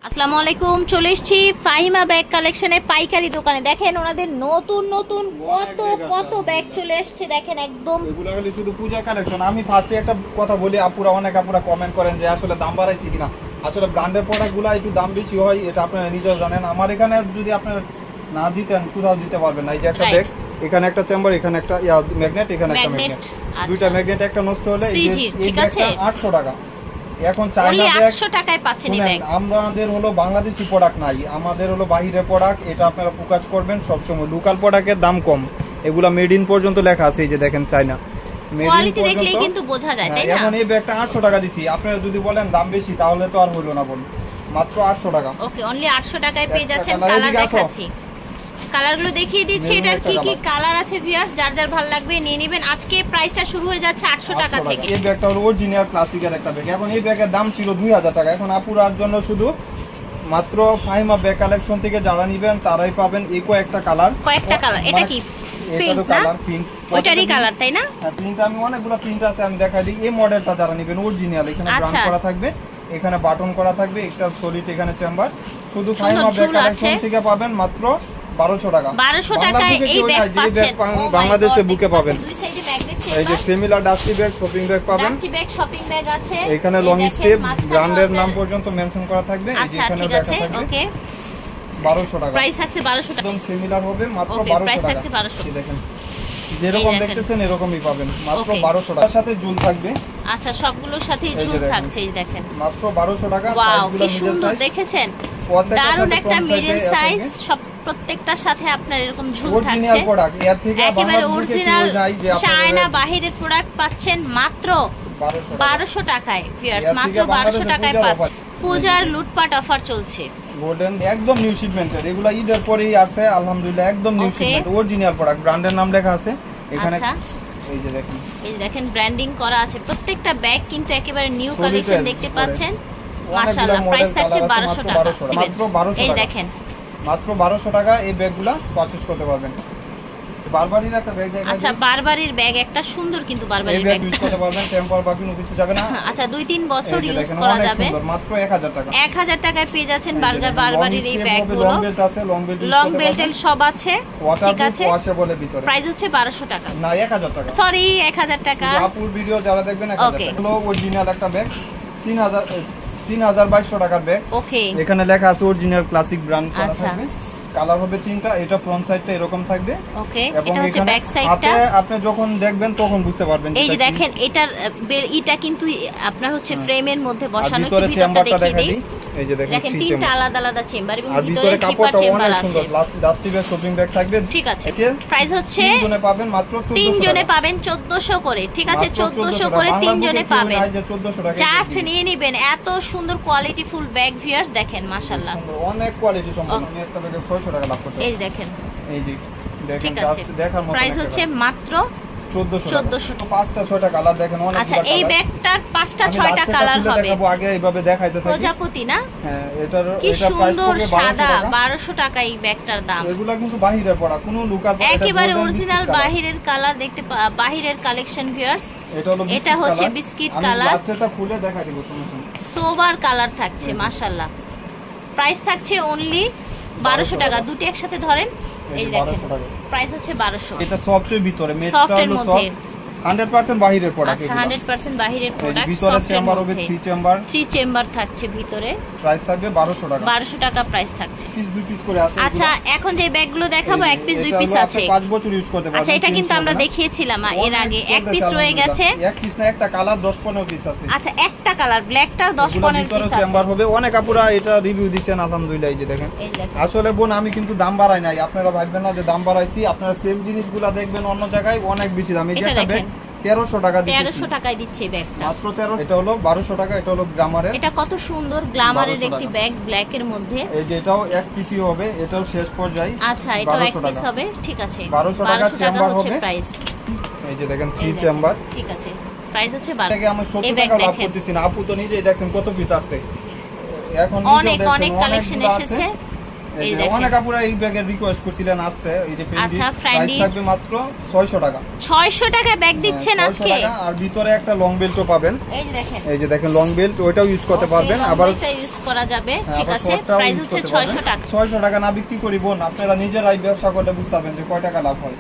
আসসালামু আলাইকুম, চলে এসেছি ফাহিমা ব্যাগ কালেকশনে পাইকারি দোকানে। দেখেন ওনাদের নতুন নতুন কত কত ব্যাগ চলে আসছে। দেখেন একদম এগুলো হলো শুধু পূজা কালেকশন। আমি ফার্স্টে একটা কথা বলি, অনেক আপুরা কমেন্ট করেন যে আসলে দাম বাড়াইছে কিনা। আসলে ব্র্যান্ডের প্রোডাক্টগুলো একটু দাম বেশি হয়, এটা আপনারা নিজেও জানেন। আমার এখানে যদি আপনারা না জিতেন কোথাও জিতে পারবেন না। এই যে একটা ব্যাগ, এখানে একটা চেম্বার, এখানে একটা ম্যাগনেট, এখানে একটা ম্যাগনেট, দুইটা ম্যাগনেট একটা নষ্ট হলে এই ব্যাগটা 800 টাকা। এখন চায়না ব্যাগ 800 টাকায় পাচ্ছেন এই ব্যাগ। আমাদের হলো বাংলাদেশি প্রোডাক্ট নাই, আমাদের হলো বাইরের প্রোডাক্ট। এটা আপনারা ফোকাস করবেন সবসময়। লোকাল প্রোডাক্টের দাম কম, এগুলা মেড ইন পর্যন্ত লেখা আছে। এই যে দেখেন চায়না কোয়ালিটি দেখলেই কিন্তু বোঝা যায়, তাই না? এখন এই ব্যাগটা 800 টাকা দিছি। আপনারা যদি বলেন দাম বেশি তাহলে তো আর হলো না, বল মাত্র 800 টাকা। ওকে, অনলি 800 টাকায় পেয়ে যাচ্ছেন। কালার দেখাচ্ছি, কালারগুলো দেখিয়ে দিচ্ছি। এটার কি কি কালার আছে ভিউয়ার্স, যার যার ভালো লাগবে নিয়ে নেবেন। আজকে প্রাইসটা শুরু হয়ে যাচ্ছে 800 টাকা থেকে। এই ব্যাগটা হলো অরিজিনাল ক্লাসিকের একটা ব্যাগ। এখন এই ব্যাগের দাম ছিল 2000 টাকা। এখন আপুরার জন্য শুধু মাত্র ফাহিমা ব্যাগ কালেকশন থেকে যারা নেবেন তারাই পাবেন এই কয়েকটা কালার। কয়েকটা কালার, এটা কি এটারও কালার প্রিন্ট, ওইটারই কালার, তাই না? হ্যাঁ, প্রিন্ট আমি অনেকগুলো প্রিন্ট আছে, আমি দেখাই দিই। এই মডেলটা যারা নেবেন অরিজিনাল, এখানে ব্রান্ড করা থাকবে, এখানে বাটন করা থাকবে, একটা সলিড এখানে চেম্বার। শুধু ফাহিমা ব্যাগ কালেকশন থেকে পাবেন মাত্র 1200 টাকা। 1200 টাকায় এই ব্যাগ পাচ্ছেন। বাংলাদেশে বুকে পাবেন। দুই সাইডে ম্যাগনেট চেম্বার, এই যে similar dusty bag, shopping bag পাবেন। ডাস্টি ব্যাগ, শপিং ব্যাগ আছে। এখানে লং স্টেপ ব্র্যান্ডের নাম পর্যন্ত মেনশন করা থাকবে। এই যে এখানে লেখা থাকবে। ওকে, 1200 টাকা প্রাইস থাকছে 1200 টাকা। একদম সিমিলার হবে, মাত্র 1200 প্রাইস টাকা। থাকছে 1200। দেখেন যেরকম দেখতেছেন এরকমই পাবেন, মাত্র 1200 টাকার সাথে ঝুল থাকবে। আচ্ছা, সবগুলোর সাথেই ঝুল থাকছে। এই দেখেন মাত্র 1200 টাকা। ওয়াও, কি সুন্দর দেখেছেন, দারুন একটা মিডল সাইজ। সব প্রত্যেকটার সাথে আপনার এরকম ঝুল থাকছে। অরিজিনাল প্রোডাক্ট, এর থেকে একেবারে অরিজিনাল চায়না বাহিরের প্রোডাক্ট পাচ্ছেন মাত্র 1200 টাকায়। ভিউয়ার্স, মাত্র 1200 টাকায় পাচ্ছেন। পূজার লুটপাট অফার চলছে। গোল্ডেন একদম নিউ শিপমেন্টের, এগুলা ঈদের পরেই আসছে আলহামদুলিল্লাহ। একদম নিউ শিপমেন্ট, অরিজিনাল প্রোডাক্ট, ব্র্যান্ডের নাম লেখা আছে এখানে। এই যে দেখেন, এই দেখেন ব্র্যান্ডিং করা আছে। প্রত্যেকটা ব্যাগ কিন্তু একেবারে নিউ কালেকশন দেখতে পাচ্ছেন। মাশাআল্লাহ, প্রাইস থাকছে 1200 টাকা। মাত্র 1200 টাকা। এই দেখেন মাত্র 1200 টাকা এই ব্যাগগুলা পারচেজ করতে পারবেন। বারবারির একটা ব্যাগ দেখাই। আচ্ছা, বারবারির ব্যাগ একটা সুন্দর, কিন্তু বারবারির ব্যাগ ইউজ করতে পারবেন, টেম্পার বা কোনো কিছু যাবে না। আচ্ছা, 2-3 বছর ইউজ করা যাবে। মাত্র 1000 টাকা। 1000 টাকায় পেয়ে যাচ্ছেন বারবারির এই ব্যাগগুলো। লং বেল্ট আছে, লং বেল্টেল সব আছে। ঠিক আছে, ওয়াশেবলের ভিতরে। প্রাইস হচ্ছে 1200 টাকা, না 1000 টাকা। সরি, 1000 টাকা। আপুর ভিডিও যারা দেখবেন 1000 টাকা। হলো অরিজিনাল একটা ব্যাগ, 3200 টাকার ব্যাগ। ওকে, এখানে লেখা আছে অরিজিনাল ক্লাসিক ব্র্যান্ড করা আচ্ছা। থাকবে। কালার হবে 3টা। এটা ফ্রন্ট সাইডটা এরকম থাকবে। ওকে, এটা হচ্ছে ব্যাক সাইডটা। আপনি যখন দেখবেন তখন বুঝতে পারবেন। এই যে দেখেন, এটা কিন্তু আপনার হচ্ছে ফ্রেমের মধ্যে বসানো। ভিতরে চেম্বারটা দেখাই দিই। এই যে দেখেন, তিনটা আলাদা আলাদা চেম্বার এবং ভিতরে জিপার চেম্বার আছে। ডাস্টি ব্যাগ, শপিং ব্যাগ থাকবে। ঠিক আছে, প্রাইস হচ্ছে 3 জনে পাবেন মাত্র 1400 3 জনে পাবেন 1400 করে। ঠিক আছে, 1400 করে 3 জনে পাবেন। জাস্ট নিয়ে নেবেন। এত সুন্দর কোয়ালিটি ফুল ব্যাগ ভিউয়ার্স, দেখেন মাশাআল্লাহ, অনেক কোয়ালিটি সম্পন্ন। আমি একটা ব্যাগে 600 টাকা লাভ করতে। এই দেখেন, এই যে দেখেন, ঠিক আছে, দেখার মতো। প্রাইস হচ্ছে মাত্র 1400 টাকা। 5টা 6টা কালার দেখেন, অনেক। আচ্ছা, এই ব্যাগটার 5টা 6টা কালার হবে। দেখাবো, আগে এইভাবে দেখাইতে থাকি। প্রজাপতি না? হ্যাঁ, এটার কি সুন্দর সাদা, 1200 টাকা এই ব্যাগটার দাম। এগুলা কিন্তু বাহিরের পড়া, কোনো লোকাল প্রোডাক্ট, একেবারে অরিজিনাল বাহিরের কালার দেখতে বাহিরের কালেকশন ভিউয়ার্স। এটা হচ্ছে বিস্কিট কালার। আমি লাস্টেরটা খুলে দেখাই দিব, শুনুন। সোবার কালার থাকছে মাশাআল্লাহ। প্রাইস থাকছে অনলি 1200 টাকা। দুটো একসাথে ধরেন, এই দেখেন, প্রাইস হচ্ছে 1200। এটা সফটের ভিতরে, সফটের মধ্যে 100% বাহিরের প্রোডাক্ট। আচ্ছা, 100% বাহিরের প্রোডাক্ট। ভিতরে চেম্বার হবে 3 চেম্বার থাকছে ভিতরে। প্রাইস থাকবে 1200 টাকা। 1200 টাকা প্রাইস থাকছে। পিস 2 পিস করে আছে। আচ্ছা, এখন যে ব্যাগগুলো দেখাবো এক পিস 2 পিস আছে। 5 বছর ইউজ করতে পারবেন। আচ্ছা, এটা কিন্তু আমরা দেখিয়েছিলাম এর আগে। এক পিস রয়ে গেছে। এক পিস না, একটা কালার 10-15 পিস আছে। আচ্ছা, একটা কালার ব্ল্যাকটার 10-15 পিস আছে। চেম্বার হবে। অনেক আপুরা এটা রিভিউ দিবেন আলহামদুলিল্লাহ। এই যে দেখেন, আসলে বোন আমি কিন্তু দাম বাড়াই নাই, আপনারা ভাববেন না যে দাম বাড়াইছি। আপনারা সেম জিনিসগুলো দেখবেন অন্য জায়গায় অনেক বেশি দাম। এই যে একটা ব্যাগ 1300 টাকা দিচ্ছি। 1300 টাকায় দিচ্ছে ব্যাগটা মাত্র 13। এটা হলো 1200 টাকা। এটা হলো গ্লামারের। এটা কত সুন্দর গ্লামারের একটি ব্যাগ, ব্ল্যাক এর মধ্যে। এই যে এটাও এক পিসি হবে, এটাও শেষ পর্যায়ে। আচ্ছা, এটাও এক পিস হবে। ঠিক আছে, 1200 টাকা চেম্বার হবে প্রাইস। এই যে দেখেন 3 চেম্বার। ঠিক আছে, প্রাইস হচ্ছে 1200 টাকা। আমি 70 টাকা লাভ করতেছি না। আপু তো নিজেই দেখছেন কত পিস আসছে। এখন অনেক কালেকশন এসেছে। এই দেখেন অনেক আপুরা এই ব্যাগের রিকোয়েস্ট করছিলেন, আসছে এই যে ফেন্ডি। আচ্ছা, প্রাইস থাকবে মাত্র 600 টাকা। 600 টাকা ব্যাগ দিচ্ছেন আজকে। আর ভিতরে একটা লং বেল্টও পাবেন। এই যে দেখেন লং বেল্ট, ওইটাও ইউজ করতে পারবেন, আবার এটা ইউজ করা যাবে। ঠিক আছে, প্রাইস হচ্ছে 600 টাকা। 600 টাকা না বিক্রি করি বোন, আপনারা নিজেরাই ব্যবসা করলে বুঝতে পারবেন যে কয় টাকা লাভ হয়।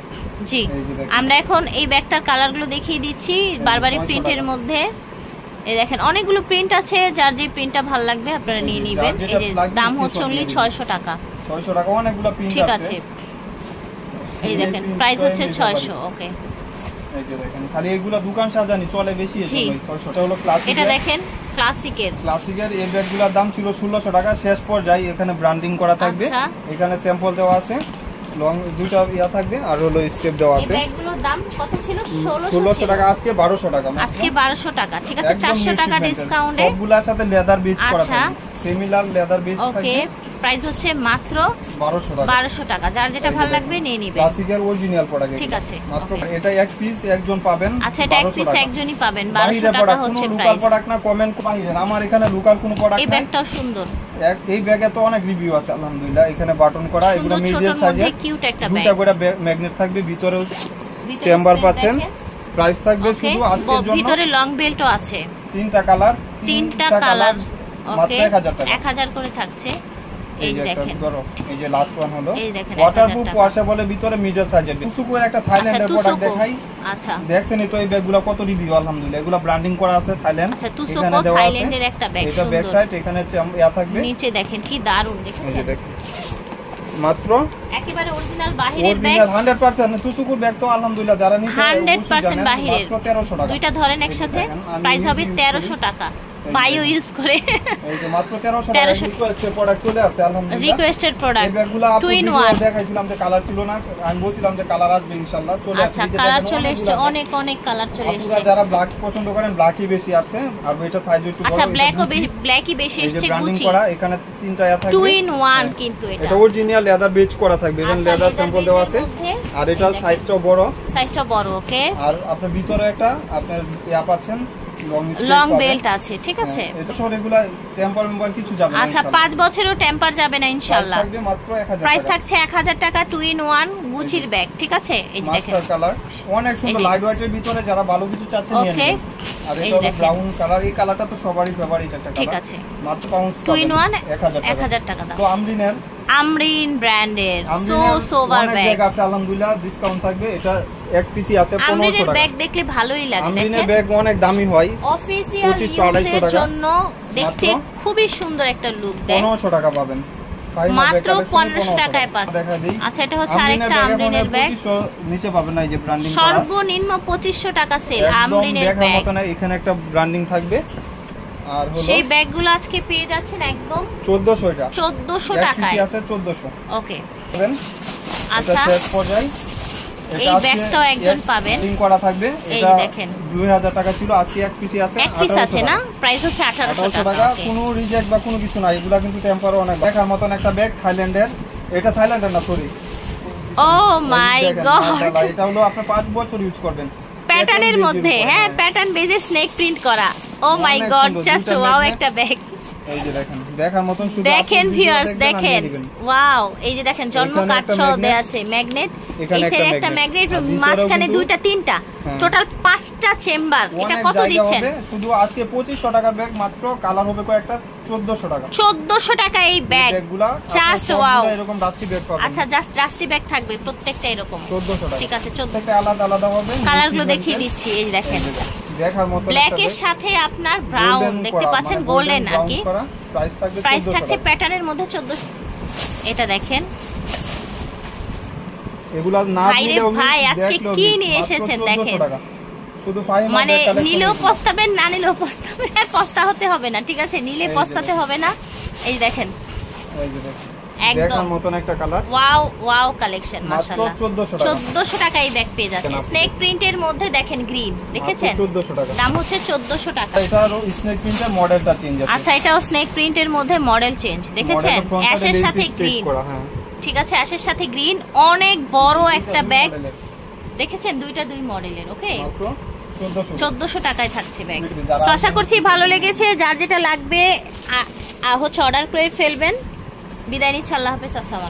জি, আমরা এখন এই ব্যাগটার কালারগুলো দেখিয়ে দিচ্ছি বারবারি প্রিন্টের মধ্যে। এই দেখেন অনেকগুলো প্রিন্ট আছে, যার যে প্রিন্টটা ভালো লাগবে আপনারা নিয়ে নেবেন। এই যে দাম হচ্ছে অনলি 600 টাকা। 600 টাকা অনেকগুলো প্রিন্ট আছে। ঠিক আছে, এই দেখেন প্রাইস হচ্ছে 600। ওকে, এই যে দেখেন খালি এগুলা দোকান সাজানি চলে বেশি, এই 600 টা হলো ক্লাসিক। এটা দেখেন ক্লাসিকের এই ব্যাগগুলোর দাম ছিল 1600 টাকা। শেষ পর্যায়ে এখানে ব্র্যান্ডিং করা থাকবে, এখানে স্যাম্পল দেওয়া আছে, লং দুইটা ইয়া থাকবে আর হলো স্টেপ দেওয়া আছে। এই ব্যাগগুলোর দাম কত ছিল? 1600 টাকা, আজকে 1200 টাকা। আজকে 1200 টাকা। ঠিক আছে, 400 টাকা ডিসকাউন্টে সবগুলোর সাথে লেদার বেজ করা থাকবে, সিমিলার লেদার বেজ থাকবে। ওকে, প্রাইস হচ্ছে মাত্র 1200 টাকা। যার যেটা ভালো লাগবে নিয়ে নেবেন। ক্লাসিকের অরিজিনাল প্রোডাক্ট। ঠিক আছে, মাত্র এটা এক পিস একজন পাবেন। আচ্ছা, এটা এক পিস একজনই পাবেন। 1200 টাকা হচ্ছে প্রাইস। লোকাল প্রোডাক্ট না, কমেন্ট বাইরে। আমার এখানে লোকাল কোনো প্রোডাক্ট নাই। এই ব্যাগটাও সুন্দর। এই ব্যাগে তো অনেক রিভিউ আছে আলহামদুলিল্লাহ। এখানে বাটন করা, এগুলো মিডিয়াম সাইজের, কিউট একটা ব্যাগ। দুটো করে ম্যাগনেট থাকবে, ভিতরে চেম্বার পাচ্ছেন। প্রাইস থাকবে শুধু আজকের জন্য, ভিতরে লং বেল্টও আছে, তিনটা কালার মাত্র 1000 টাকা। 1000 করে থাকছে। এই দেখেন, এই যে লাস্ট ওয়ান হলো ওয়াটারপ্রুফ ওয়াশেবল, ভিতরে মিডল সাইজের তুসুকুর একটা থাইল্যান্ডের প্রোডাক্ট দেখাই। আচ্ছা, দেখছেনই তো এই ব্যাগগুলো কত রিভিউ আলহামদুলিল্লাহ। এগুলো ব্র্যান্ডিং করা আছে থাইল্যান্ড। আচ্ছা, তুসুকো থাইল্যান্ডের একটা ব্যাগ, এটা ব্যাক সাইড, এখানে ইয়া থাকবে। নিচে দেখেন কি দারুন, দেখেছেন? মাত্র একেবারে অরিজিনাল বাহিরের ব্যাগ, 100% তুসুকুর ব্যাগ তো আলহামদুলিল্লাহ যারা নিছে 100% বাহিরের। মাত্র 1300 টাকা। দুইটা ধরেন একসাথে, প্রাইস হবে 1300 টাকা। বায়ো ইউজ করে এই যে মাত্র 1300 টাকা রিকোয়েস্টেড প্রোডাক্ট চলে আসছে আলহামদুলিল্লাহ। রিকোয়েস্টেড প্রোডাক্ট এই ব্যাগগুলো আপনি দেখাইছিলাম যে কালার ছিল না, আমি বলছিলাম যে কালার আসবে ইনশাআল্লাহ, চলে আসছে। আচ্ছা, কালার চলে এসেছে, অনেক অনেক কালার চলে এসেছে। আপনারা যারা ব্ল্যাক পছন্দ করেন ব্ল্যাকই বেশি আসছে, আর এটা সাইজ একটু বড়। আচ্ছা, ব্ল্যাকই বেশি এসেছে। গুচি করা, এখানে তিনটা ইয়া থাকবে, 2 in 1 কিন্তু এটা অরিজিনাল লেদার বেজ করা থাকবে, এবং লেদার স্যাম্পল দেওয়া আছে। আর এটা সাইজটাও বড়, ওকে। আর আপনার ভিতরে একটা আপনার ইয়া পাচ্ছেন, লং বেল্ট আছে। ঠিক আছে, এটা ছোট, এগুলা টেম্পার মেম্বার কিছু যাবে না। আচ্ছা, 5 বছরেও টেম্পার যাবে না ইনশাআল্লাহ। থাকবে মাত্র 1000 প্রাইস থাকছে 1000 টাকা। 2 in 1 গুচির ব্যাগ। ঠিক আছে, এই যে দেখেন মাস্টার কালার, অনেক সুন্দর লাইট ওয়েটের ভিতরে, যারা ভালো কিছু চাচ্ছেন নিয়ে নেবেন। আর এটা হলো ব্রাউন কালার, এই কালারটা তো সবারই ফেভারিট একটা কালার। ঠিক আছে, মাত্র পাউন্ড 2 in 1 1000 টাকা দাম। তো আমরিন ব্র্যান্ডের সোভার ব্যাগ আছে আলহামদুলিল্লাহ, ডিসকাউন্ট থাকবে। এটা এক পিসি আছে 1500 টাকা। আমরিনের ব্যাগ দেখলে ভালোই লাগে। দেখেন, আমরিনের ব্যাগ অনেক দামি হয়, অফিশিয়াল ইউজের জন্য দেখতে খুবই সুন্দর একটা লুক দেয়। 1500 টাকা পাবেন, মাত্র 1500 টাকায় পাবেন। আচ্ছা, এটা হচ্ছে আরেকটা আমরিনের ব্যাগ, নিচে পাবেন না, এই যে ব্র্যান্ডিং করা, সর্বনিম্ন 2500 টাকা সেল আমরিনের ব্যাগ। এখানে একটা ব্র্যান্ডিং থাকবে। আর হলো সেই ব্যাগগুলো আজকে পেয়ে যাচ্ছেন একদম 1400 এটা 1400 টাকায় আছে 1400। ওকে, আচ্ছা, শেষ পর্যায়ে এই ব্যাগটাও একজন পাবেন, লিংক করা থাকবে। এই দেখেন 2000 টাকা ছিল, আজকে এক পিসি আছে, এক পিস আছে না, প্রাইস হচ্ছে 1800 টাকা। কোনো রিজেক্ট বা কোনো কিছু নাই, এগুলা কিন্তু টেম্পারও অনেক দেখার মতন একটা ব্যাগ, থাইল্যান্ডের। এটা থাইল্যান্ডের না, সরি, ও মাই গড, এটা হলো আপনি 5 বছর ইউজ করবেন। প্যাটার্নের মধ্যে, হ্যাঁ, প্যাটার্ন বেজে স্নেক প্রিন্ট করা। ও মাই গড, জাস্ট ওয়াও একটা ব্যাগ। এই যে দেখেন, দেখার মতন শুধু দেখেন ভিউয়ার্স, দেখেন ওয়াও, এই যে দেখেন জন্ম কার্ড সহ দেয়া আছে, ম্যাগনেট, এখানে একটা ম্যাগনেট, মাঝখানে দুইটা তিনটা, টোটাল 5টা চেম্বার। এটা কত দিচ্ছেন? শুধু আজকে 2500 টাকার ব্যাগ, মাত্র কালার হবে কয়েকটা 1400 টাকা। 1400 টাকা এই ব্যাগ, জাস্ট ওয়াও। এরকম ডাস্টি ব্যাগ পাবেন। আচ্ছা, জাস্ট ডাস্টি ব্যাগ থাকবে প্রত্যেকটা এরকম 1400 টাকা। ঠিক আছে, 1400 আলাদা আলাদা হবে। কালারগুলো দেখিয়ে দিচ্ছি, এই যে দেখেন, দেখার মতো ব্ল্যাক এর সাথে আপনার ব্রাউন দেখতে পাচ্ছেন, গোল্ডেন আর কি। প্রাইস থাকছে প্যাটার্নের মধ্যে 1400। এটা দেখেন, এগুলা না দিলেও ভাই আজকে কি নিয়ে এসেছেন দেখেন, শুধু মানে নিলেও পস্তাবেন, না নিলেও পস্তাবেন, পস্তা হতে হবে না। ঠিক আছে, নিলে পস্তাতে হবে না। এই দেখেন, এই যে দেখেন, একদম মতন একটা কালার, ওয়াও ওয়াও কালেকশন, মাশাআল্লাহ। 1400 টাকা এই ব্যাগ পেয়ে যাচ্ছেন। স্নেক প্রিন্টের মধ্যে দেখেন গ্রিন, দেখেছেন, 1400 টাকা দাম হচ্ছে 1400 টাকা। এটারও স্নেক প্রিন্টের মডেলটা চেঞ্জ আছে। আচ্ছা, এটাও স্নেক প্রিন্টের মধ্যে মডেল চেঞ্জ, দেখেছেন, অ্যাশের সাথে গ্রিন। ঠিক আছে, অ্যাশের সাথে গ্রিন, অনেক বড় একটা ব্যাগ, দেখেছেন, দুইটা দুই মডেলের। ওকে, 1400 টাকায় থাকছে ব্যাগ। আশা করছি ভালো লেগেছে। যার যেটা লাগবে হচ্ছে অর্ডার করে ফেলবেন, বিদায় নিচ্ছি, আল্লাহ হাফেজ, আসসালামু আলাইকুম।